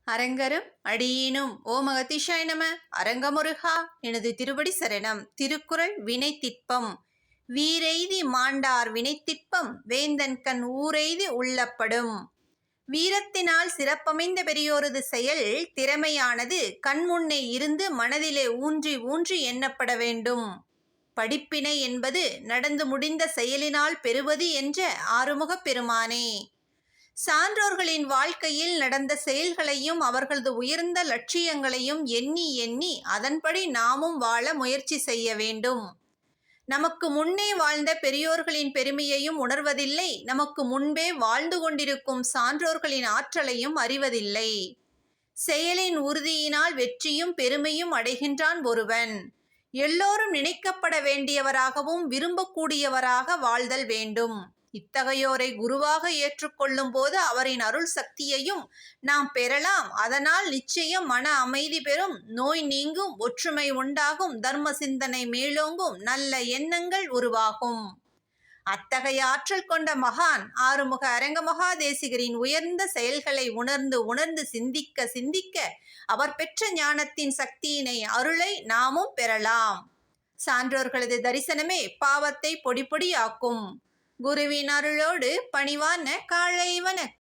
அரங்கரும் அடியேனும் ஓம் அகதீஷாய நம. அரங்கமுருகா எனது திருவடி சரணம். திருக்குறள் வினைத்திட்பம். வீரெய்தி மாண்டார் வினைத்திட்பம் வேந்தன் கண் ஊரெய்தி உள்ளப்படும். வீரத்தினால் சிறப்பமைந்த பெரியோரது செயல் திறமையானது கண்முன்னே இருந்து மனதிலே ஊன்றி ஊன்றி எண்ணப்பட வேண்டும். படிப்பினை என்பது நடந்து முடிந்த செயலினால் பெறுவது என்ற ஆறுமுகப் பெருமானே. சான்றோர்களின் வாழ்க்கையில் நடந்த செயல்களையும் அவர்களது உயர்ந்த லட்சியங்களையும் எண்ணி எண்ணி அதன்படி நாமும் வாழ முயற்சி செய்ய வேண்டும். நமக்கு முன்னே வாழ்ந்த பெரியோர்களின் பெருமையையும் உணர்வதில்லை, நமக்கு முன்பே வாழ்ந்து கொண்டிருக்கும் சான்றோர்களின் ஆற்றலையும் அறிவதில்லை. செயலின் உறுதியினால் வெற்றியும் பெருமையும் அடைகின்றான் ஒருவன். எல்லோரும் நினைக்கப்பட வேண்டியவராகவும் விரும்பக்கூடியவராக வாழ்தல் வேண்டும். இத்தகையோரை குருவாக ஏற்றுக்கொள்ளும் போது அவரின் அருள் சக்தியையும் நாம் பெறலாம். அதனால் நிச்சயம் மன அமைதி பெறும், நோய் நீங்கும், ஒற்றுமை உண்டாகும், தர்ம சிந்தனை மேலோங்கும், நல்ல எண்ணங்கள் உருவாகும். அத்தகைய ஆற்றல் கொண்ட மகான் ஆறுமுக அரங்க மகாதேசிகரின் உயர்ந்த செயல்களை உணர்ந்து உணர்ந்து சிந்திக்க சிந்திக்க அவர் பெற்ற ஞானத்தின் சக்தியினை அருளை நாமும் பெறலாம். சான்றோர்களது தரிசனமே பாவத்தை பொடி பொடியாக்கும். குருவின் அருளோடு பணிவான காலை வணக்கம்.